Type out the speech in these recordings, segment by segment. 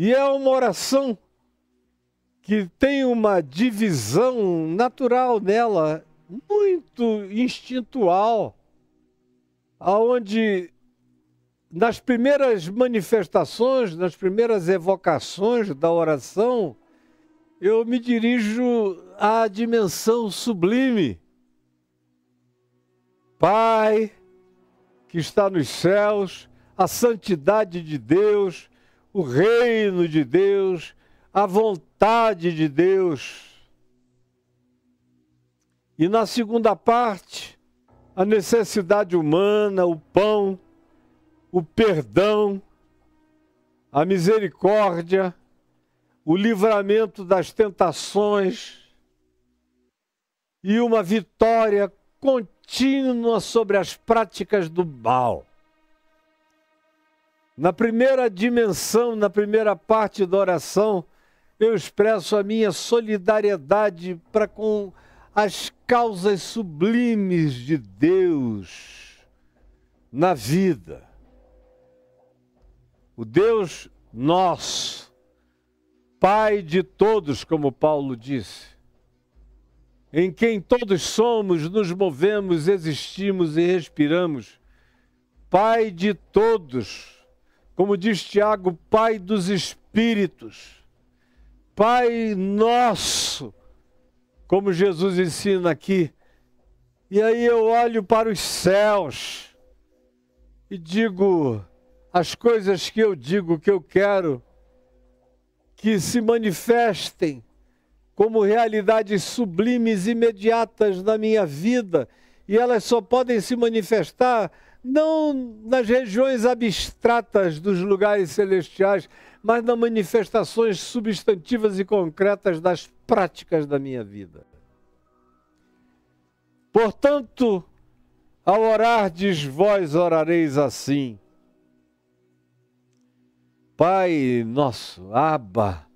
E é uma oração que tem uma divisão natural nela, muito instintual, aonde nas primeiras manifestações, nas primeiras evocações da oração, eu me dirijo à dimensão sublime. Pai, que está nos céus, a santidade de Deus, o reino de Deus, a vontade de Deus. E na segunda parte, a necessidade humana, o pão, o perdão, a misericórdia, o livramento das tentações e uma vitória contínua sobre as práticas do mal. Na primeira dimensão, na primeira parte da oração, eu expresso a minha solidariedade para com as causas sublimes de Deus na vida. O Deus nosso, Pai de todos, como Paulo disse, em quem todos somos, nos movemos, existimos e respiramos. Pai de todos, como diz Tiago, Pai dos Espíritos. Pai nosso, como Jesus ensina aqui. E aí eu olho para os céus e digo as coisas que eu digo que eu quero que se manifestem como realidades sublimes imediatas na minha vida, e elas só podem se manifestar não nas regiões abstratas dos lugares celestiais, mas nas manifestações substantivas e concretas das práticas da minha vida. Portanto, ao orardes, vós orareis assim: Pai nosso, Abba,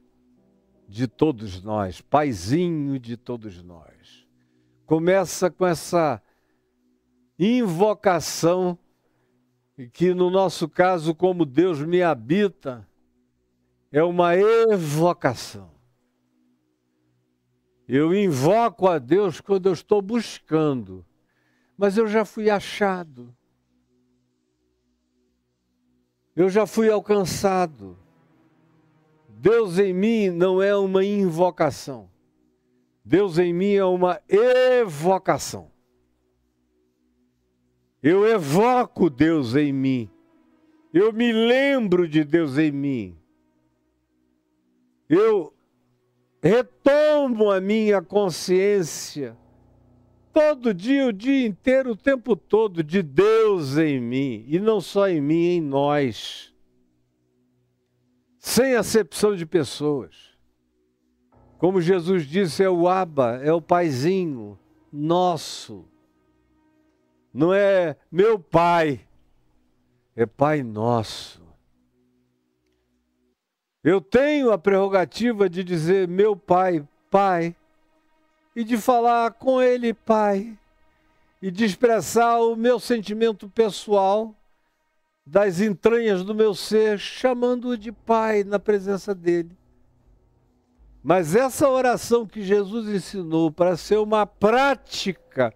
de todos nós, Paizinho de todos nós. Começa com essa invocação, que no nosso caso, como Deus me habita, é uma evocação. Eu invoco a Deus quando eu estou buscando, mas eu já fui achado. Eu já fui alcançado. Deus em mim não é uma invocação. Deus em mim é uma evocação. Eu evoco Deus em mim. Eu me lembro de Deus em mim. Eu retomo a minha consciência todo dia, o dia inteiro, o tempo todo, de Deus em mim. E não só em mim, em nós. Sem acepção de pessoas. Como Jesus disse, é o Abba, é o Paizinho nosso. Não é meu Pai, é Pai nosso. Eu tenho a prerrogativa de dizer meu Pai, Pai, e de falar com Ele, Pai, e de expressar o meu sentimento pessoal das entranhas do meu ser, chamando-o de Pai na presença dEle. Mas essa oração que Jesus ensinou para ser uma prática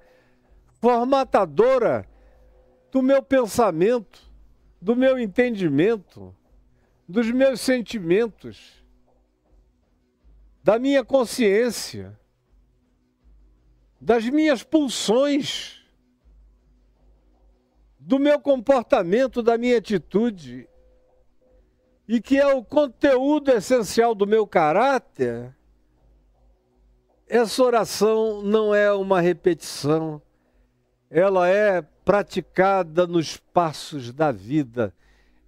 formatadora do meu pensamento, do meu entendimento, dos meus sentimentos, da minha consciência, das minhas pulsões, do meu comportamento, da minha atitude, e que é o conteúdo essencial do meu caráter, essa oração não é uma repetição, ela é praticada nos passos da vida,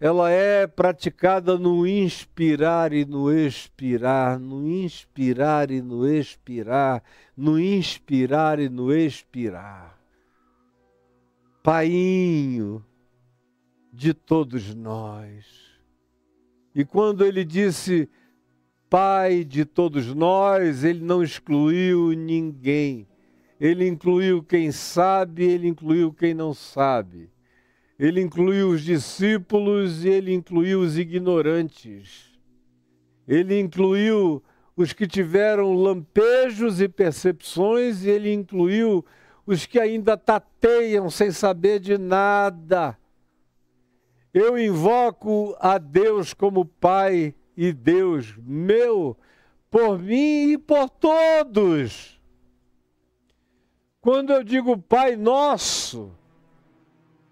ela é praticada no inspirar e no expirar, no inspirar e no expirar, no inspirar e no expirar. Painho de todos nós. E quando ele disse Pai de todos nós, ele não excluiu ninguém. Ele incluiu quem sabe, ele incluiu quem não sabe. Ele incluiu os discípulos e ele incluiu os ignorantes. Ele incluiu os que tiveram lampejos e percepções, e ele incluiu os que ainda tateiam sem saber de nada. Eu invoco a Deus como Pai e Deus meu, por mim e por todos. Quando eu digo Pai Nosso,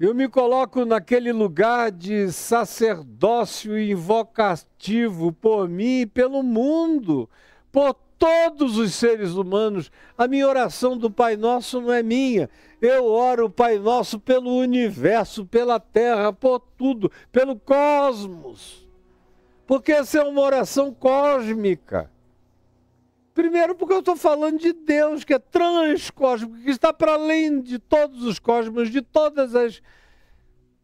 eu me coloco naquele lugar de sacerdócio invocativo por mim e pelo mundo, por todos os seres humanos. A minha oração do Pai Nosso não é minha. Eu oro o Pai Nosso pelo universo, pela terra, por tudo, pelo cosmos. Porque essa é uma oração cósmica. Primeiro porque eu estou falando de Deus, que é transcósmico, que está para além de todos os cosmos, de todas as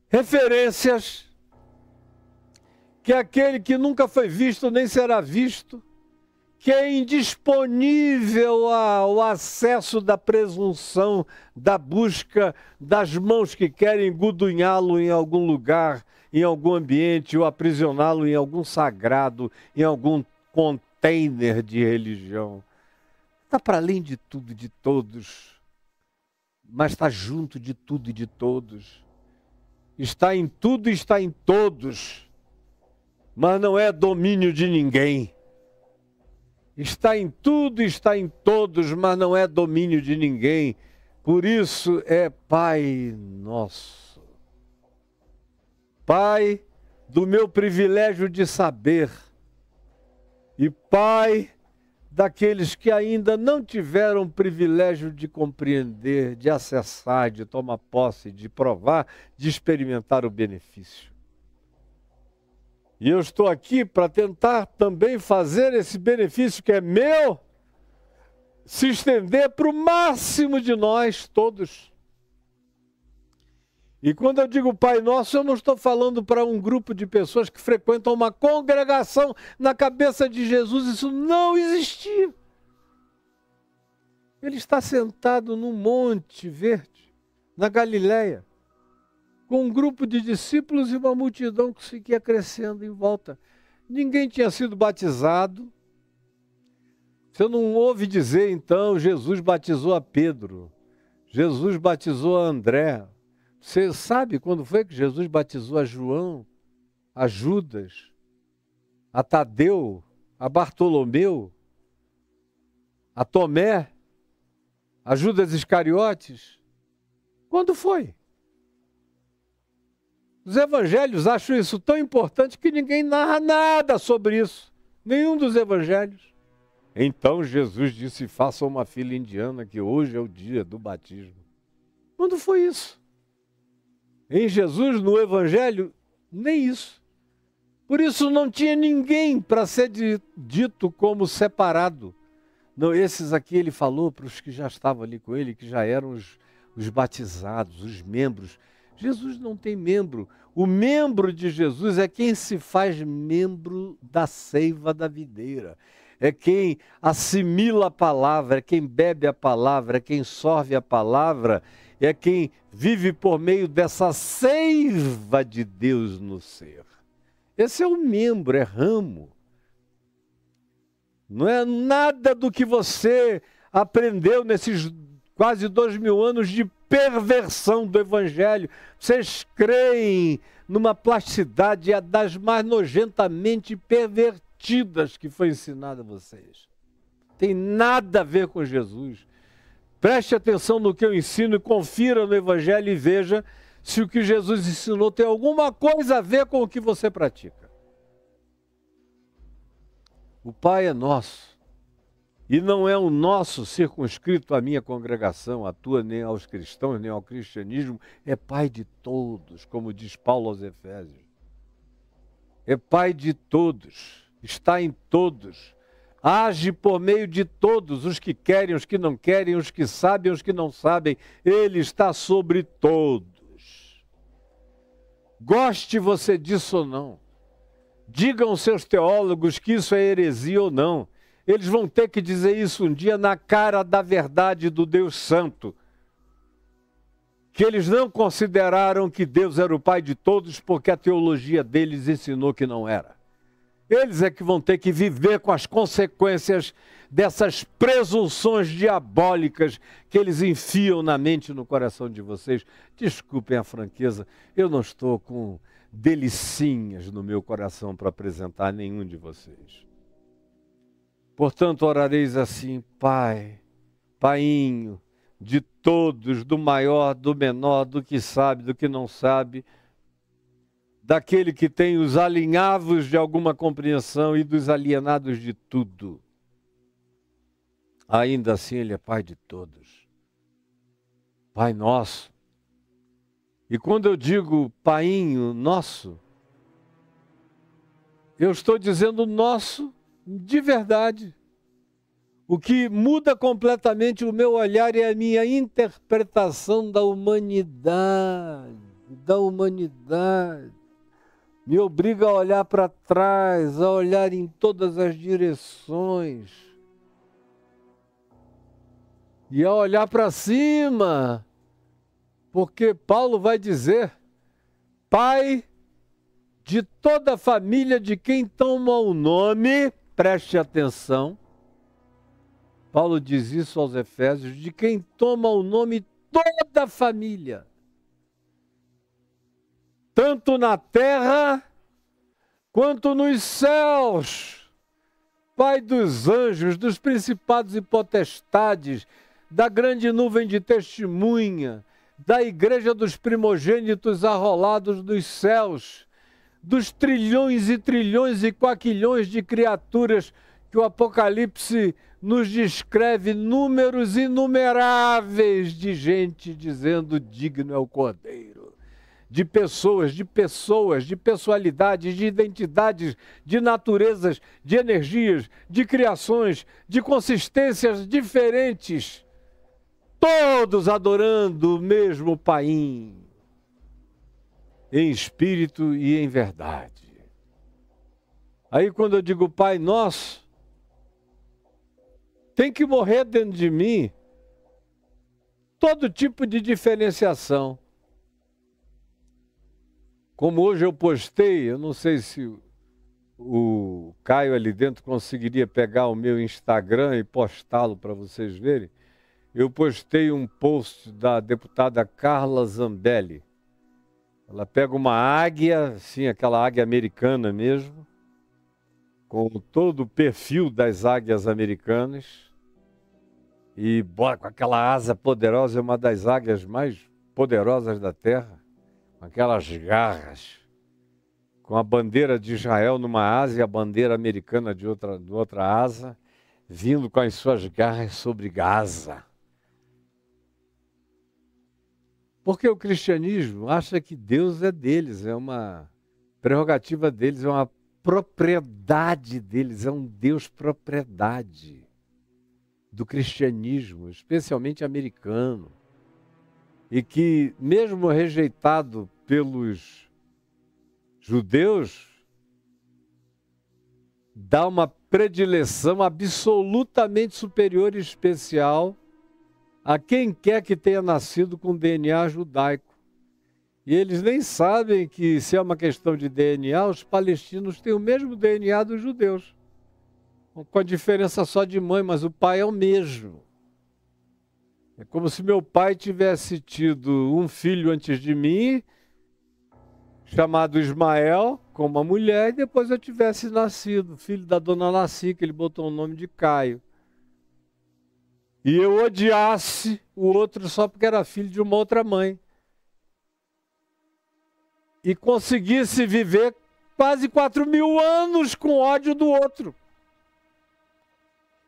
referências, que é aquele que nunca foi visto nem será visto, que é indisponível ao acesso da presunção, da busca das mãos que querem gudunhá-lo em algum lugar, em algum ambiente, ou aprisioná-lo em algum sagrado, em algum container de religião. Está para além de tudo e de todos, mas está junto de tudo e de todos. Está em tudo e está em todos, mas não é domínio de ninguém. Está em tudo e está em todos, mas não é domínio de ninguém. Por isso é Pai Nosso. Pai do meu privilégio de saber e Pai daqueles que ainda não tiveram o privilégio de compreender, de acessar, de tomar posse, de provar, de experimentar o benefício. E eu estou aqui para tentar também fazer esse benefício que é meu se estender para o máximo de nós todos. E quando eu digo Pai Nosso, eu não estou falando para um grupo de pessoas que frequentam uma congregação. Na cabeça de Jesus isso não existia. Ele está sentado num monte verde, na Galileia, com um grupo de discípulos e uma multidão que seguia crescendo em volta. Ninguém tinha sido batizado. Você não ouve dizer, então, Jesus batizou a Pedro, Jesus batizou a André. Você sabe quando foi que Jesus batizou a João, a Judas, a Tadeu, a Bartolomeu, a Tomé, a Judas Iscariotes? Quando foi? Os evangelhos acham isso tão importante que ninguém narra nada sobre isso. Nenhum dos evangelhos. Então Jesus disse, faça uma fila indiana que hoje é o dia do batismo. Quando foi isso? Em Jesus, no evangelho, nem isso. Por isso não tinha ninguém para ser dito como separado. Não, esses aqui ele falou para os que já estavam ali com ele, que já eram os batizados, os membros. Jesus não tem membro. O membro de Jesus é quem se faz membro da seiva da videira. É quem assimila a palavra, é quem bebe a palavra, é quem sorve a palavra, é quem vive por meio dessa seiva de Deus no ser. Esse é o membro, é ramo. Não é nada do que você aprendeu nesses quase 2000 anos de perversão do Evangelho. Vocês creem numa plasticidade das mais nojentamente pervertidas que foi ensinada a vocês. Tem nada a ver com Jesus. Preste atenção no que eu ensino e confira no Evangelho e veja se o que Jesus ensinou tem alguma coisa a ver com o que você pratica. O Pai é nosso. E não é um nosso circunscrito à minha congregação, à tua, nem aos cristãos, nem ao cristianismo. É Pai de todos, como diz Paulo aos Efésios. É Pai de todos, está em todos. Age por meio de todos, os que querem, os que não querem, os que sabem, os que não sabem. Ele está sobre todos. Goste você disso ou não. Digam seus teólogos que isso é heresia ou não. Eles vão ter que dizer isso um dia na cara da verdade do Deus Santo. Que eles não consideraram que Deus era o Pai de todos porque a teologia deles ensinou que não era. Eles é que vão ter que viver com as consequências dessas presunções diabólicas que eles enfiam na mente e no coração de vocês. Desculpem a franqueza, eu não estou com delicinhas no meu coração para apresentar a nenhum de vocês. Portanto, orareis assim: Pai, Painho, de todos, do maior, do menor, do que sabe, do que não sabe, daquele que tem os alinhavos de alguma compreensão e dos alienados de tudo. Ainda assim, Ele é Pai de todos. Pai nosso. E quando eu digo Painho nosso, eu estou dizendo nosso de verdade. O que muda completamente o meu olhar e a minha interpretação da humanidade. Me obriga a olhar para trás, a olhar em todas as direções. E a olhar para cima. Porque Paulo vai dizer: Pai de toda a família de quem toma o nome, preste atenção. Paulo diz isso aos Efésios: de quem toma o nome toda a família. Tanto na terra quanto nos céus. Pai dos anjos, dos principados e potestades, da grande nuvem de testemunha, da igreja dos primogênitos arrolados dos céus, dos trilhões e trilhões e quaquilhões de criaturas que o Apocalipse nos descreve, números inumeráveis de gente dizendo: digno é o Cordeiro. De pessoas, de personalidades, de identidades, de naturezas, de energias, de criações, de consistências diferentes, todos adorando o mesmo Paim, em espírito e em verdade. Aí quando eu digo Pai Nosso, tem que morrer dentro de mim todo tipo de diferenciação. Como hoje eu postei, eu não sei se o Caio ali dentro conseguiria pegar o meu Instagram e postá-lo para vocês verem. Eu postei um post da deputada Carla Zambelli. Ela pega uma águia, sim, aquela águia americana mesmo, com todo o perfil das águias americanas, e bora com aquela asa poderosa, é uma das águias mais poderosas da Terra, com aquelas garras, com a bandeira de Israel numa asa e a bandeira americana de outra asa, vindo com as suas garras sobre Gaza. Porque o cristianismo acha que Deus é deles, é uma prerrogativa deles, é uma propriedade deles, é um Deus propriedade do cristianismo, especialmente americano. E que, mesmo rejeitado pelos judeus, dá uma predileção absolutamente superior e especial a quem quer que tenha nascido com DNA judaico. E eles nem sabem que, se é uma questão de DNA, os palestinos têm o mesmo DNA dos judeus. Com a diferença só de mãe, mas o pai é o mesmo. É como se meu pai tivesse tido um filho antes de mim, chamado Ismael, com uma mulher, e depois eu tivesse nascido, filho da dona Laci, que ele botou o nome de Caio. E eu odiasse o outro só porque era filho de uma outra mãe. E conseguisse viver quase 4.000 anos com ódio do outro.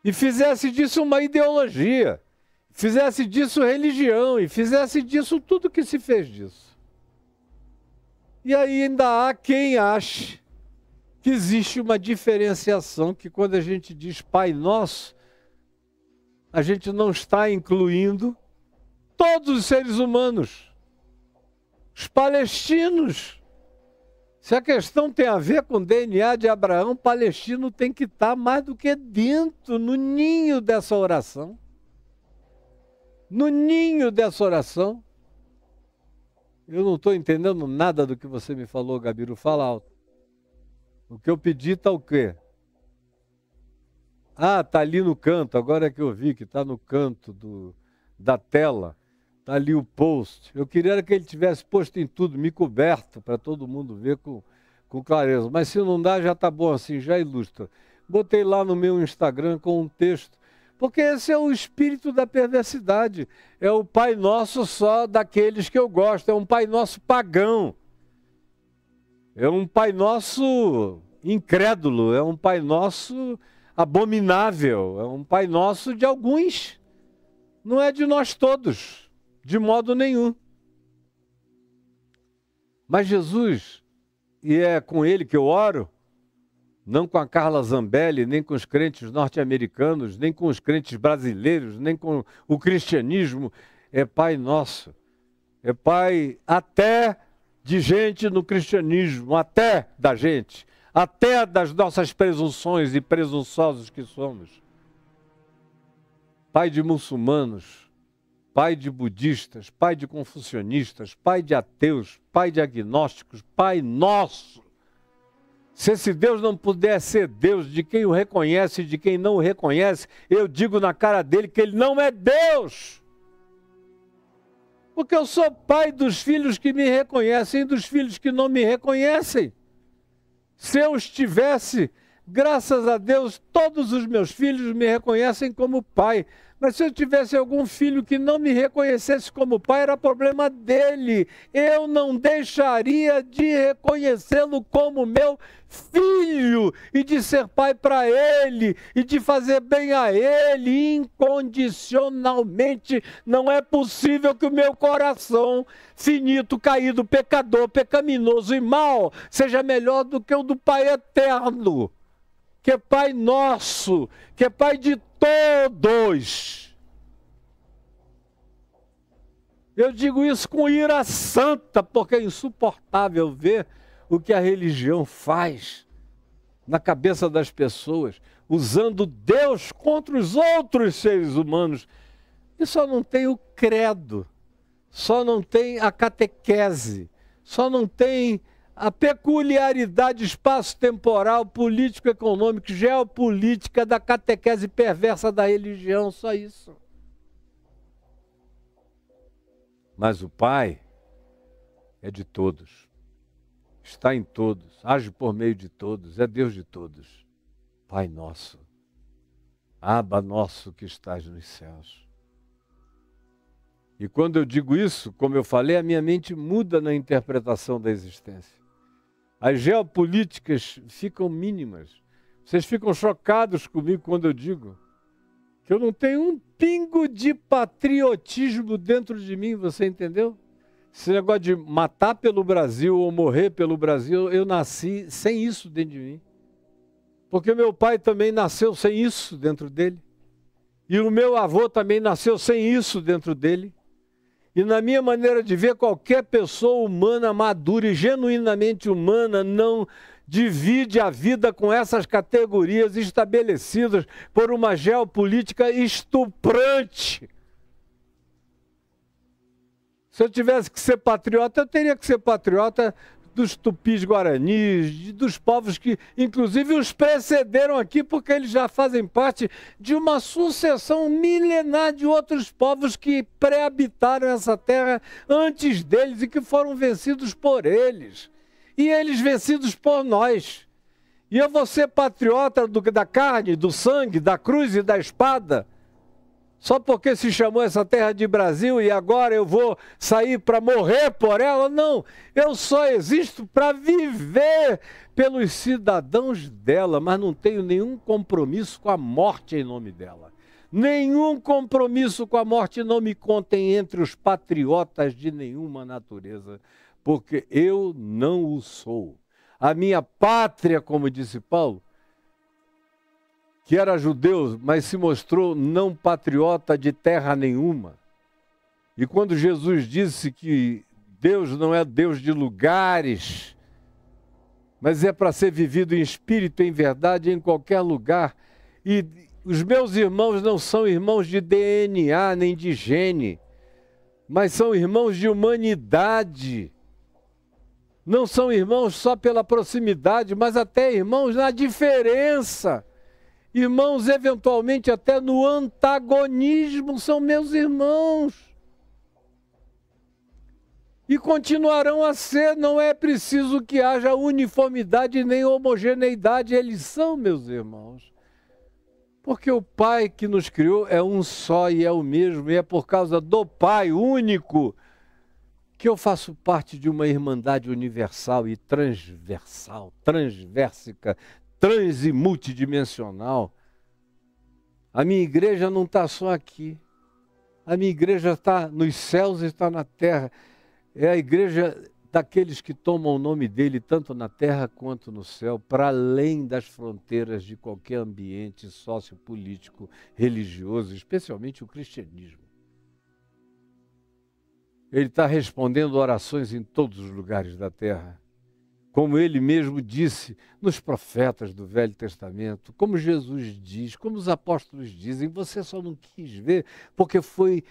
E fizesse disso uma ideologia. Fizesse disso religião. E fizesse disso tudo que se fez disso. E aí ainda há quem ache que existe uma diferenciação, que quando a gente diz Pai Nosso, a gente não está incluindo todos os seres humanos. Os palestinos. Se a questão tem a ver com o DNA de Abraão, o palestino tem que estar mais do que dentro, no ninho dessa oração. No ninho dessa oração. Eu não estou entendendo nada do que você me falou, Gabiru. Fala alto. O que eu pedi está o quê? Ah, está ali no canto, agora é que eu vi que está no canto da tela. Está ali o post. Eu queria que ele tivesse posto em tudo, me coberto, para todo mundo ver com clareza. Mas se não dá, já está bom assim, já ilustra. Botei lá no meu Instagram com um texto. Porque esse é o espírito da perversidade. É o Pai Nosso só daqueles que eu gosto. É um Pai Nosso pagão. É um Pai Nosso incrédulo. É um Pai Nosso abominável. É um Pai Nosso de alguns. Não é de nós todos, de modo nenhum. Mas Jesus, e é com Ele que eu oro, não com a Carla Zambelli, nem com os crentes norte-americanos, nem com os crentes brasileiros, nem com o cristianismo, é Pai nosso. É Pai até de gente no cristianismo, até da gente, até das nossas presunções e presunçosos que somos. Pai de muçulmanos, Pai de budistas, Pai de confucionistas, Pai de ateus, Pai de agnósticos, Pai nosso. Se esse Deus não puder ser Deus de quem o reconhece e de quem não o reconhece, eu digo na cara dele que ele não é Deus. Porque eu sou pai dos filhos que me reconhecem e dos filhos que não me reconhecem. Se eu estivesse, graças a Deus, todos os meus filhos me reconhecem como pai. Mas se eu tivesse algum filho que não me reconhecesse como pai, era problema dele. Eu não deixaria de reconhecê-lo como meu filho e de ser pai para ele e de fazer bem a ele incondicionalmente. Não é possível que o meu coração finito, caído, pecador, pecaminoso e mau seja melhor do que o do Pai eterno, que é Pai nosso, que é Pai de todos. Eu digo isso com ira santa, porque é insuportável ver o que a religião faz na cabeça das pessoas, usando Deus contra os outros seres humanos. E só não tem o credo, só não tem a catequese, só não tem a peculiaridade espaço-temporal, político-econômico, geopolítica da catequese perversa da religião, só isso. Mas o Pai é de todos, está em todos, age por meio de todos, é Deus de todos. Pai nosso, Abba nosso que estás nos céus. E quando eu digo isso, como eu falei, a minha mente muda na interpretação da existência. As geopolíticas ficam mínimas. Vocês ficam chocados comigo quando eu digo que eu não tenho um pingo de patriotismo dentro de mim, você entendeu? Esse negócio de matar pelo Brasil ou morrer pelo Brasil, eu nasci sem isso dentro de mim. Porque meu pai também nasceu sem isso dentro dele. E o meu avô também nasceu sem isso dentro dele. E na minha maneira de ver, qualquer pessoa humana, madura e genuinamente humana, não divide a vida com essas categorias estabelecidas por uma geopolítica estuprante. Se eu tivesse que ser patriota, eu teria que ser patriota dos tupis guaranis, dos povos que, inclusive, os precederam aqui, porque eles já fazem parte de uma sucessão milenar de outros povos que pré-habitaram essa terra antes deles e que foram vencidos por eles. E eles vencidos por nós. E eu vou ser patriota da carne, do sangue, da cruz e da espada, só porque se chamou essa terra de Brasil e agora eu vou sair para morrer por ela? Não, eu só existo para viver pelos cidadãos dela, mas não tenho nenhum compromisso com a morte em nome dela. Nenhum compromisso com a morte não me contém entre os patriotas de nenhuma natureza, porque eu não o sou. A minha pátria, como disse Paulo, que era judeu, mas se mostrou não patriota de terra nenhuma. E quando Jesus disse que Deus não é Deus de lugares, mas é para ser vivido em espírito, em verdade, em qualquer lugar. E os meus irmãos não são irmãos de DNA nem de gene, mas são irmãos de humanidade. Não são irmãos só pela proximidade, mas até irmãos na diferença. Irmãos, eventualmente, até no antagonismo, são meus irmãos. E continuarão a ser, não é preciso que haja uniformidade nem homogeneidade, eles são meus irmãos. Porque o Pai que nos criou é um só e é o mesmo, e é por causa do Pai único que eu faço parte de uma irmandade universal e transversal, transversica, trans e multidimensional. A minha igreja não está só aqui. A minha igreja está nos céus e está na terra. É a igreja daqueles que tomam o nome dele, tanto na terra quanto no céu, para além das fronteiras de qualquer ambiente sociopolítico, religioso, especialmente o cristianismo. Ele está respondendo orações em todos os lugares da terra. Como ele mesmo disse nos profetas do Velho Testamento, como Jesus diz, como os apóstolos dizem, você só não quis ver porque foi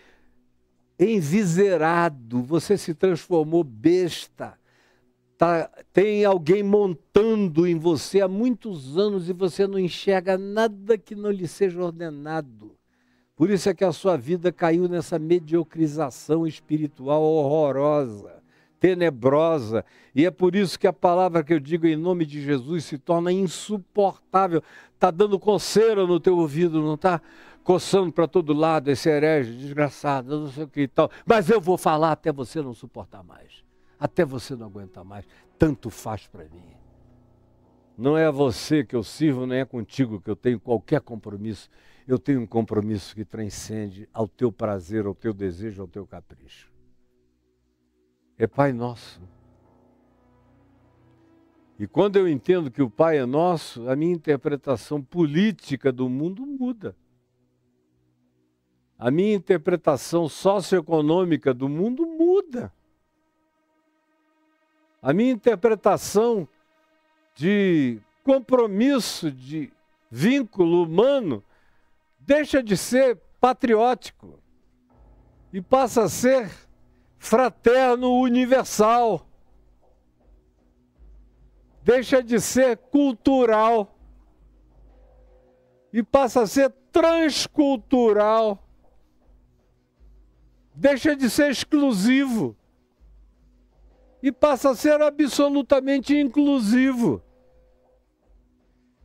enviserado, você se transformou besta. Tem alguém montando em você há muitos anos e você não enxerga nada que não lhe seja ordenado. Por isso é que a sua vida caiu nessa mediocrização espiritual horrorosa, tenebrosa. E é por isso que a palavra que eu digo em nome de Jesus se torna insuportável. Está dando coceira no teu ouvido, não está? Coçando para todo lado, esse herege, desgraçado, não sei o que e tal. Mas eu vou falar até você não suportar mais. Até você não aguentar mais. Tanto faz para mim. Não é a você que eu sirvo, nem é contigo que eu tenho qualquer compromisso. Eu tenho um compromisso que transcende ao teu prazer, ao teu desejo, ao teu capricho. É Pai Nosso. E quando eu entendo que o Pai é nosso, a minha interpretação política do mundo muda. A minha interpretação socioeconômica do mundo muda. A minha interpretação de compromisso, de vínculo humano, deixa de ser patriótico e passa a ser fraterno universal. Deixa de ser cultural e passa a ser transcultural. Deixa de ser exclusivo e passa a ser absolutamente inclusivo.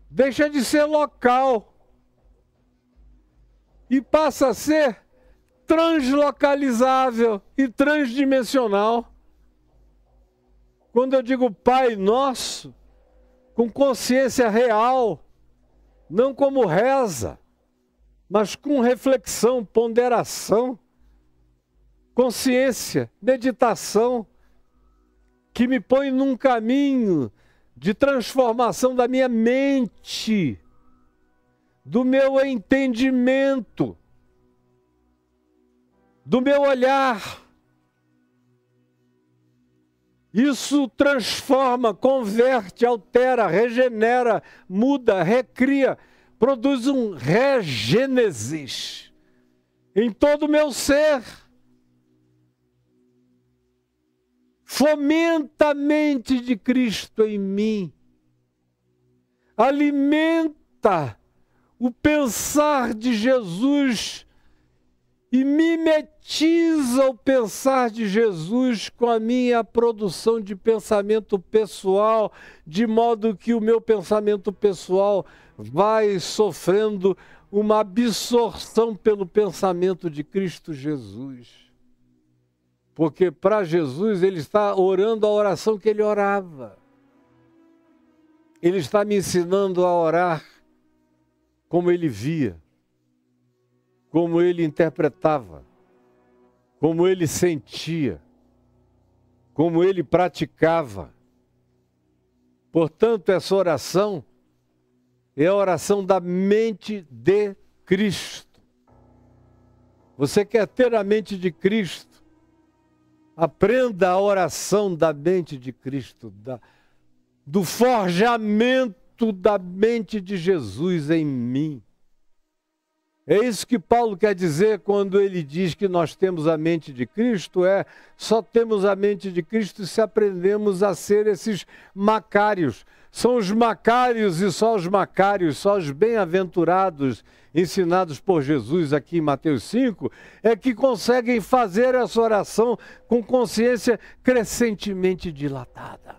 Deixa de ser local e passa a ser translocalizável e transdimensional. Quando eu digo Pai Nosso, com consciência real, não como reza, mas com reflexão, ponderação, consciência, meditação, que me põe num caminho de transformação da minha mente, do meu entendimento, do meu olhar. Isso transforma, converte, altera, regenera, muda, recria, produz um regênesis em todo o meu ser. Fomenta a mente de Cristo em mim. Alimenta o pensar de Jesus e mimetiza o pensar de Jesus com a minha produção de pensamento pessoal, de modo que o meu pensamento pessoal vai sofrendo uma absorção pelo pensamento de Cristo Jesus. Porque para Jesus ele está orando a oração que ele orava. Ele está me ensinando a orar como ele via, como ele interpretava, como ele sentia, como ele praticava. Portanto, essa oração é a oração da mente de Cristo. Você quer ter a mente de Cristo? Aprenda a oração da mente de Cristo, do forjamento da mente de Jesus em mim. É isso que Paulo quer dizer quando ele diz que nós temos a mente de Cristo, só temos a mente de Cristo se aprendemos a ser esses macários. São os macários e só os macários, só os bem-aventurados ensinados por Jesus aqui em Mateus 5, é que conseguem fazer essa oração com consciência crescentemente dilatada.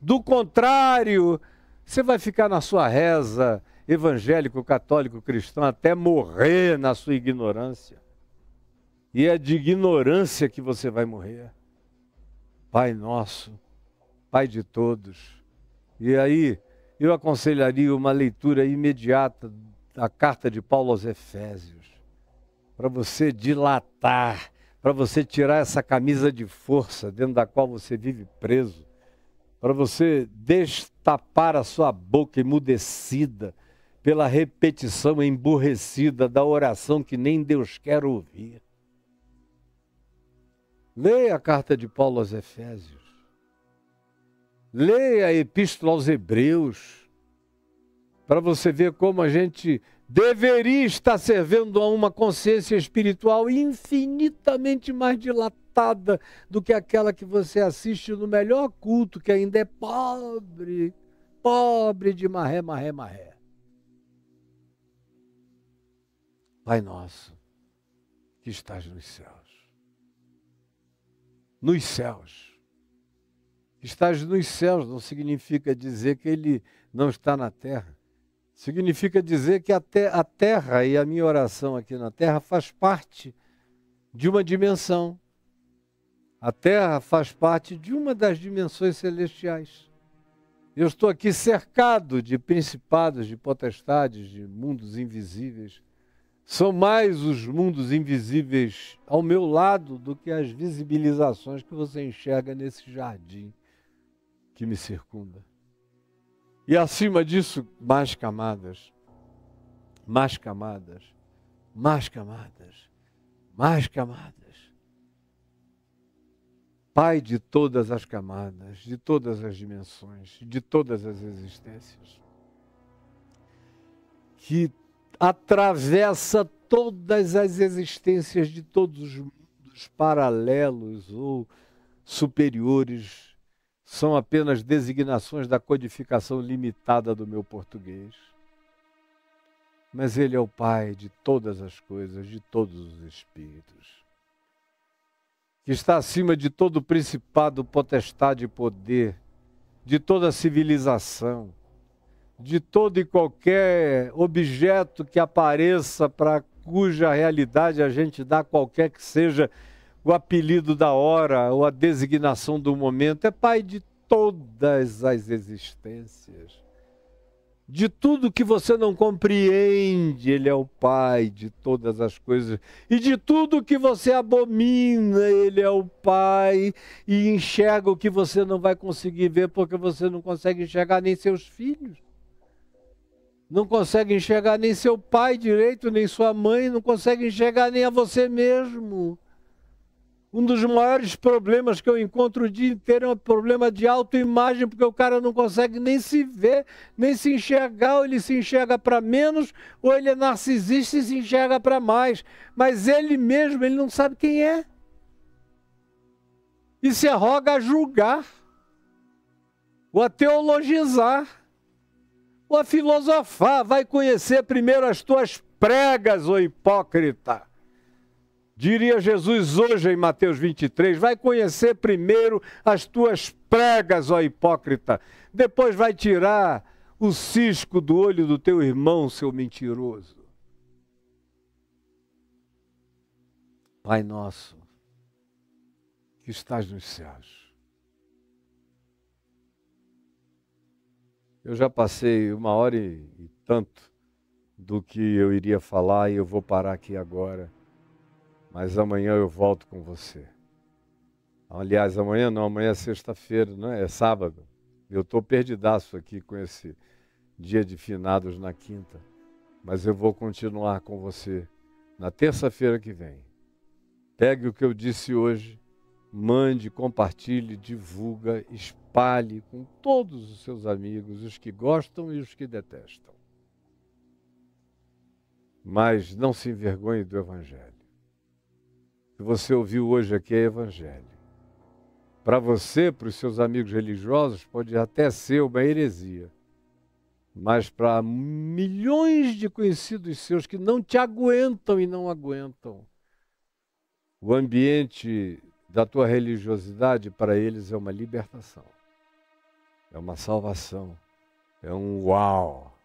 Do contrário, você vai ficar na sua reza evangélico, católico, cristão, até morrer na sua ignorância. E é de ignorância que você vai morrer. Pai nosso, Pai de todos. E aí, eu aconselharia uma leitura imediata da carta de Paulo aos Efésios, para você dilatar, para você tirar essa camisa de força dentro da qual você vive preso, para você destapar a sua boca emudecida pela repetição emburrecida da oração que nem Deus quer ouvir. Leia a carta de Paulo aos Efésios. Leia a Epístola aos Hebreus, para você ver como a gente deveria estar servindo a uma consciência espiritual infinitamente mais dilatada do que aquela que você assiste no melhor culto, que ainda é pobre, pobre de marré, marré, marré. Pai nosso, que estás nos céus. Nos céus. Estás nos céus não significa dizer que ele não está na terra. Significa dizer que a terra e a minha oração aqui na terra faz parte de uma dimensão. A terra faz parte de uma das dimensões celestiais. Eu estou aqui cercado de principados, de potestades, de mundos invisíveis. São mais os mundos invisíveis ao meu lado do que as visibilizações que você enxerga nesse jardim que me circunda. E acima disso, mais camadas, mais camadas, mais camadas, mais camadas. Pai de todas as camadas, de todas as dimensões, de todas as existências, que atravessa todas as existências de todos os mundos paralelos ou superiores, são apenas designações da codificação limitada do meu português. Mas Ele é o Pai de todas as coisas, de todos os espíritos, que está acima de todo principado, potestade e poder, de toda civilização, de todo e qualquer objeto que apareça para cuja realidade a gente dá qualquer que seja o apelido da hora ou a designação do momento. É Pai de todas as existências. De tudo que você não compreende, Ele é o Pai de todas as coisas. E de tudo que você abomina, Ele é o Pai e enxerga o que você não vai conseguir ver, porque você não consegue enxergar nem seus filhos. Não consegue enxergar nem seu pai direito, nem sua mãe, não consegue enxergar nem a você mesmo. Um dos maiores problemas que eu encontro o dia inteiro é um problema de autoimagem, porque o cara não consegue nem se ver, nem se enxergar, ou ele se enxerga para menos, ou ele é narcisista e se enxerga para mais. Mas ele mesmo, ele não sabe quem é. E se arroga a julgar, ou a teologizar, ou a filosofar. Vai conhecer primeiro as tuas pregas, ô hipócrita. Diria Jesus hoje em Mateus 23, vai conhecer primeiro as tuas pregas, ó hipócrita. Depois vai tirar o cisco do olho do teu irmão, seu mentiroso. Pai nosso, que estás nos céus. Eu já passei 1h e tanto do que eu iria falar e eu vou parar aqui agora. Mas amanhã eu volto com você. Aliás, amanhã não, amanhã é sexta-feira, não é? É sábado. Eu estou perdidaço aqui com esse dia de finados na quinta. Mas eu vou continuar com você na terça-feira que vem. Pegue o que eu disse hoje, mande, compartilhe, divulga, espalhe com todos os seus amigos, os que gostam e os que detestam. Mas não se envergonhe do Evangelho. O que você ouviu hoje aqui é Evangelho. Para você, para os seus amigos religiosos, pode até ser uma heresia. Mas para milhões de conhecidos seus que não te aguentam e não aguentam, o ambiente da tua religiosidade para eles é uma libertação, é uma salvação, é um uau,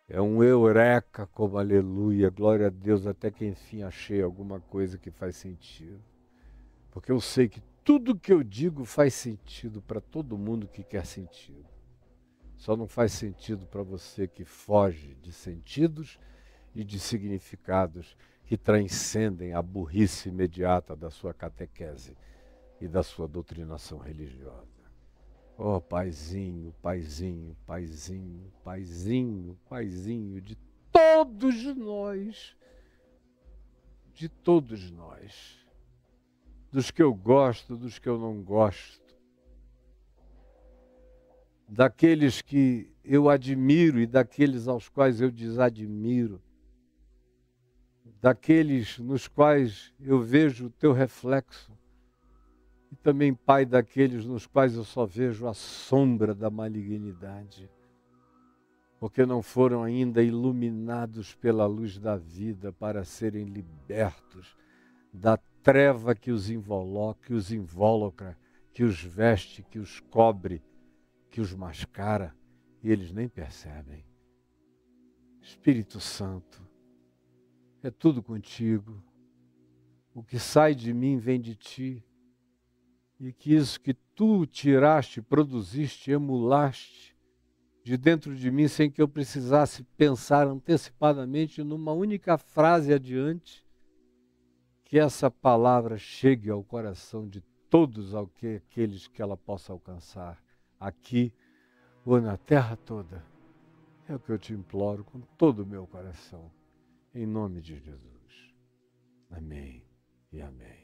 é um eureka, como aleluia, glória a Deus, até que enfim achei alguma coisa que faz sentido. Porque eu sei que tudo que eu digo faz sentido para todo mundo que quer sentido. Só não faz sentido para você que foge de sentidos e de significados que transcendem a burrice imediata da sua catequese e da sua doutrinação religiosa. Oh, paizinho, paizinho, paizinho, paizinho, paizinho de todos nós, dos que eu gosto, dos que eu não gosto, daqueles que eu admiro e daqueles aos quais eu desadmiro, daqueles nos quais eu vejo o teu reflexo, e também, Pai, daqueles nos quais eu só vejo a sombra da malignidade, porque não foram ainda iluminados pela luz da vida para serem libertos da treva que os invólucra, que os veste, que os cobre, que os mascara, e eles nem percebem. Espírito Santo, é tudo contigo. O que sai de mim vem de ti. E que isso que tu tiraste, produziste, emulaste de dentro de mim, sem que eu precisasse pensar antecipadamente numa única frase adiante, que essa palavra chegue ao coração de todos aqueles que ela possa alcançar, aqui ou na terra toda. É o que eu te imploro com todo o meu coração, em nome de Jesus. Amém e amém.